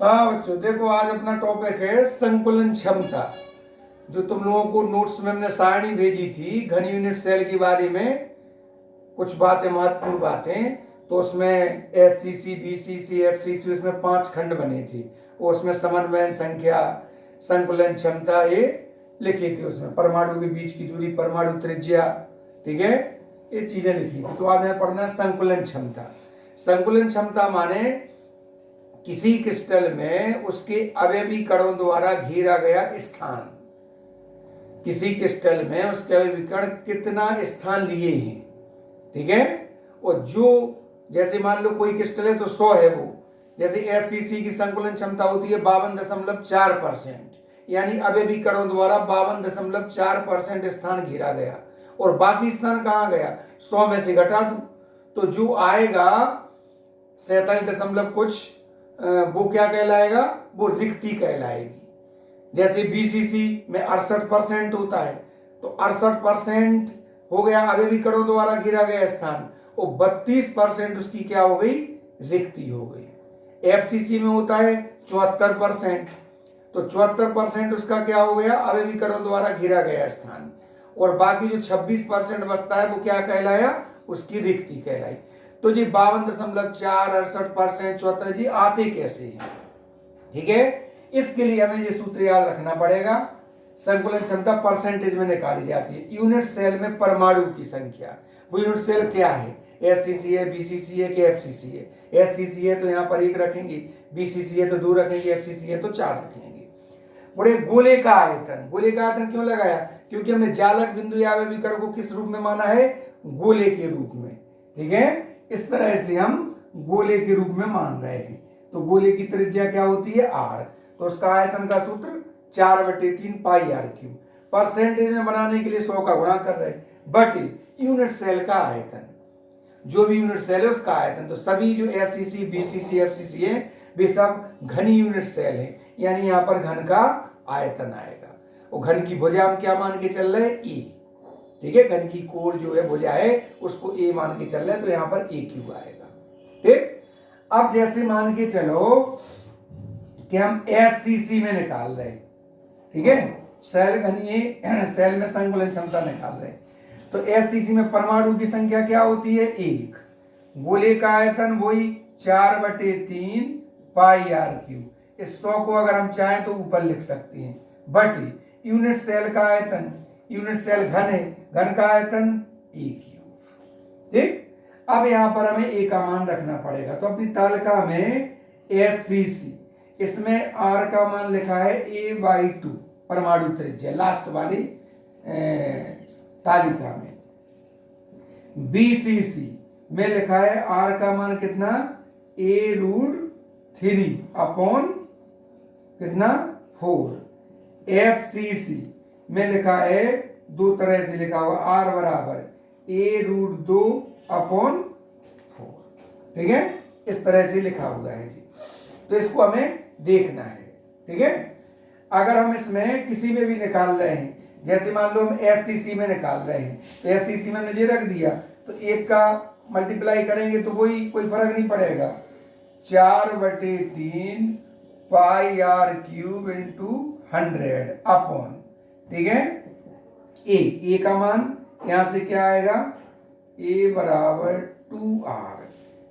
हाँ बच्चों देखो, आज अपना टॉपिक है संकुलन क्षमता। जो तुम लोगों को नोट्स में हमने सारणी भेजी थी घन यूनिट सेल के बारे में, कुछ बातें, महत्वपूर्ण बातें, तो उसमें एससीसी, बीसीसी, एफसीसी, उसमें 5 खंड बने थे। और उसमें समन्वयन संख्या, संकुलन क्षमता ये लिखी थी। उसमें परमाणु के बीच की दूरी, परमाणु त्रिज्या, ठीक है, ये चीजें लिखी थी। तो आज हमें पढ़ना है संकुलन क्षमता। संकुलन क्षमता माने किसी क्रिस्टल में उसके अवयवी कणों द्वारा घेरा गया स्थान। किसी क्रिस्टल में उसके अवयवी कण कितना स्थान लिए हैं, ठीक है। और जो जैसे मान लो कोई क्रिस्टल है तो 100 है वो, जैसे एससीसी की संकुलन क्षमता होती है 52.4%, यानी अवयवी कणों द्वारा 52.4% स्थान घेरा गया। और बाकी स्थान कहाँ गया, 100 में से घटा दो तो जो आएगा 47 दशमलव कुछ, वो क्या कहलाएगा, वो रिक्ति कहलाएगी। जैसे बीसीसी में 68% होता है तो 68% हो गया अवयवी कणों द्वारा घेरा गया स्थान, और 32% उसकी क्या हो गई, रिक्ति हो गई। एफसीसी में होता है 74%, तो 74% उसका क्या हो गया, अवयवी कणों द्वारा घेरा गया स्थान, और बाकी जो 26% बचता है वो क्या कहलाया, उसकी रिक्ति कहलाई। तो जी 52.4, 68%, 74 जी आते कैसे हैं, ठीक है। इसके लिए हमें ये सूत्र याद रखना पड़ेगा। संकुलन क्षमता परसेंटेज में निकाली जाती है। यूनिट सेल में परमाणु की संख्या, वो यूनिट सेल क्या है, एससीसी है, बीसीसी है कि एफसीसी है। एससीसी है तो यहाँ पर 1 रखेंगे, बीसीसी है तो 2 रखेंगे, एफसीसी है तो 4 रखेंगे। बड़े गोले का आयतन, गोले का आयतन क्यों लगाया, क्योंकि हमने जालक बिंदु या अवयवी कण को किस रूप में माना है, गोले के रूप में, ठीक है। इस तरह से हम गोले के रूप में मान रहे हैं। तो गोले की त्रिज्या क्या होती है, r, तो उसका आयतन का सूत्र 4/3 पाई r³। परसेंटेज में बनाने के लिए 100 का गुणा कर रहे हैं, बट यूनिट सेल का आयतन, जो भी यूनिट सेल है उसका आयतन। तो सभी जो एससीसी, बीसीसी, एफसीसी है वे सब घनी यूनिट सेल है, यानी यहाँ पर घन का आयतन आएगा। और घन की भुजा हम क्या मान के चल रहे हैं, ए, ठीक है। घन की कोण जो है, भुजा है, उसको ए मान के चल रहे हैं, तो यहाँ पर ए³ आएगा, ठीक। अब जैसे मान के चलो कि हम एससीसी में निकाल रहे हैं, ठीक है, सेल घनीय सेल में संकुलन क्षमता निकाल रहे हैं। तो एससीसी में परमाणु की संख्या क्या होती है, 1। गोले का आयतन वही 4/3 पाई r³। इस 100 को अगर हम चाहें तो ऊपर लिख सकते हैं, बट यूनिट सेल का आयतन, यूनिट सेल घन है, घन का आयतन a³, ठीक। अब यहां पर हमें a का मान रखना पड़ेगा। तो अपनी तालिका में एससीसी, इसमें r का मान लिखा है a/2 परमाणु त्रिज्या, लास्ट वाली तालिका में। बीसीसी में लिखा है r का मान कितना, a√3 अपॉन कितना, 4। एफसीसी में लिखा है, दो तरह से लिखा हुआ, r बराबर a√2 अपॉन 4, ठीक है, इस तरह से लिखा हुआ है जी। तो इसको हमें देखना है, ठीक है। अगर हम इसमें किसी में भी निकाल रहे हैं, जैसे मान लो हम एससीसी में निकाल रहे हैं, तो एससीसी में हमने ये रख दिया, तो 1 का मल्टीप्लाई करेंगे तो वही, कोई फर्क नहीं पड़ेगा, 4/3 पाई r³ इंटू 100 अपॉन, ठीक है, ए का मान यहां से क्या आएगा, a बराबर 2r,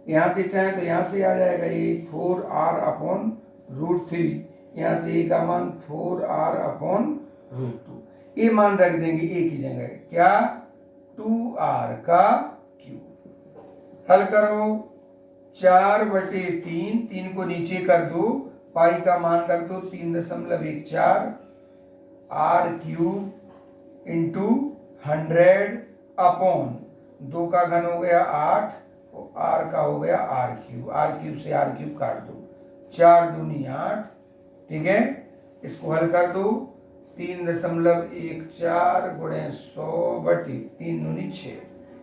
यहां से चाहे तो यहां से आ जाएगा ये 4r अपॉन √3, यहां से a का मान 4r अपॉन √2। ये मान रख देंगे a की जगह, क्या, 2r का क्यूब। हल करो, 4/3, 3 को नीचे कर दो, पाई का मान रख दो 3.14 r³ इंटू 100 अपॉन 2 का घन हो गया 8, और r का हो गया r³ से r³ काट दो, 4 दूनी 8, ठीक है। इसको हल कर दो, 3.14 गुणे 100/3 दूनी 6,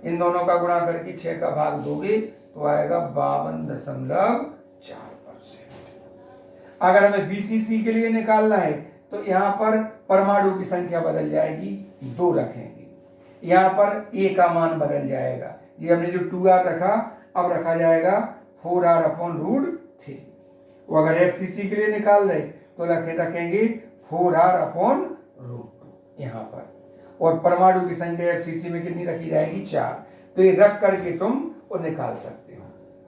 इन दोनों का गुणा करके 6 का भाग दोगे तो आएगा 52.4%। अगर हमें बीसीसी के लिए निकालना है तो यहाँ पर परमाणु की संख्या बदल जाएगी, 2 रखेंगे, यहाँ पर a का मान बदल जाएगा, ये हमने जो 2r रखा अब रखा जाएगा 4r अपॉन √3। वो अगर FCC के लिए निकाल रहे तो रखेंगे 4r/√2 यहाँ पर, और परमाणु की संख्या FCC में कितनी रखी जाएगी? 4। तो ये रख करके तुम वो निकाल सकते हो।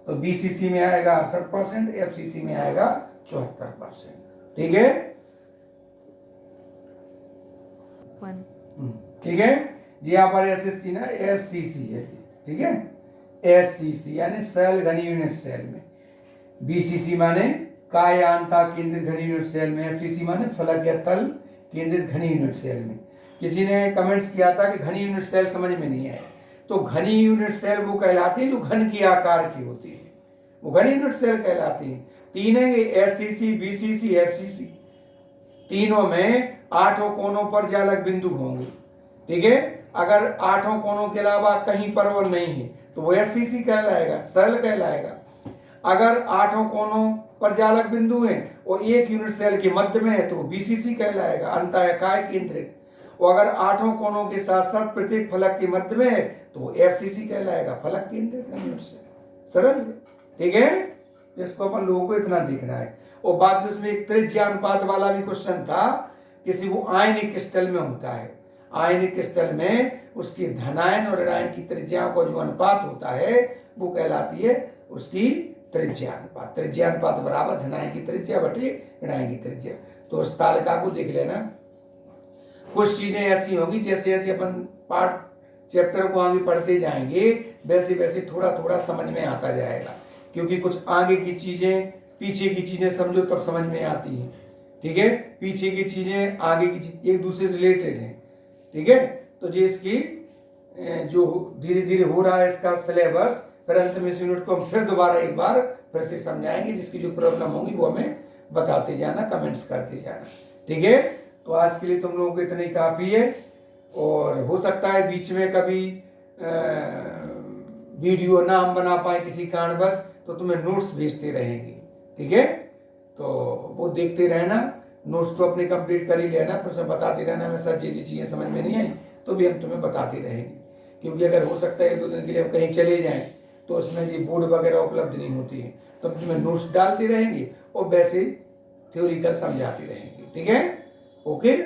तो BCC में आएगा 68%, FCC में आएगा 74%। ठीक है, ठीक है जी। यहाँ पर SSC ना SCC है, ठीक है, SCC यानी सेल घनी यूनिट सेल में, BCC माने कायांता केंद्रित घनी यूनिट सेल में, FCC माने फलक या तल केंद्रित घनी यूनिट सेल में। किसी ने कमेंट्स किया था कि घनी यूनिट सेल समझ में नहीं आया, तो घनी यूनिट सेल वो कहलाती है जो घन की आकार की होती है, वो घनी यूनिट सेल कहलाती है। तीन है SCC, BCC, FCC, तीनों में 8 कोनों पर जालक बिंदु होंगे। ठीक है, अगर 8 कोनों के अलावा कहीं पर वो नहीं है तो वो SCC कहलाएगा, सेल कहलाएगा। अगर 8 कोनों पर जालक बिंदु है और एक यूनिट सेल के मध्य में है तो BCC कहलाएगा, अंतःकाय केंद्रित। और अगर 8 कोनों के साथ साथ प्रत्येक फलक के मध्य में है तो वो FCC कहलाएगा, फलक केंद्रित यूनिट सेल। सरल, ठीक है। इसको अपन लोगों को इतना देखना है। और बाकी उसमें एक त्रिज्यानुपात वाला भी क्वेश्चन था, किसी वो आयनिक क्रिस्टल में होता है, आयनिक क्रिस्टल में उसकी धनायन और ऋणायन की त्रिज्याओं का जो अनुपात होता है वो कहलाती है उसकी त्रिज्यानुपात। त्रिज्यानुपात बराबर धनायन की त्रिज्या बटे ऋणायन की त्रिज्या। तो उस तालिका को देख लेना। कुछ चीजें ऐसी होंगी जैसे जैसे अपन पार्ट चैप्टर को आगे पढ़ते जाएंगे वैसे वैसे थोड़ा थोड़ा समझ में आता जाएगा, क्योंकि कुछ आगे की चीजें पीछे की चीजें समझो तब समझ में आती हैं। ठीक है, पीछे की चीजें आगे की चीजें एक दूसरे से रिलेटेड हैं। ठीक है, तो जो इसकी जो धीरे धीरे हो रहा है इसका सिलेबस, फिर अंत में इस यूनिट को हम फिर दोबारा एक बार फिर से समझाएंगे। जिसकी जो प्रॉब्लम होगी वो हमें बताते जाना, कमेंट्स करते जाना। ठीक है, तो आज के लिए तुम लोगों को इतना ही काफी है। और हो सकता है बीच में कभी वीडियो ना हम बना पाए किसी कारणवश, तो तुम्हें नोट्स भेजते रहेंगे। ठीक है, तो वो देखते रहना, नोट्स तो अपने कंप्लीट कर ही लेना, फिर सब बताते रहना। हमें सर जी चीज़ें समझ में नहीं आई तो भी हम तुम्हें बताते रहेंगे, क्योंकि अगर हो सकता है 1-2 दिन के लिए हम कहीं चले जाएं तो उसमें ये बोर्ड वगैरह उपलब्ध नहीं होती है, तो हम तुम्हें नोट्स डालते रहेंगे और वैसे थ्योरिकल समझाते रहेंगे। ठीक है, ओके।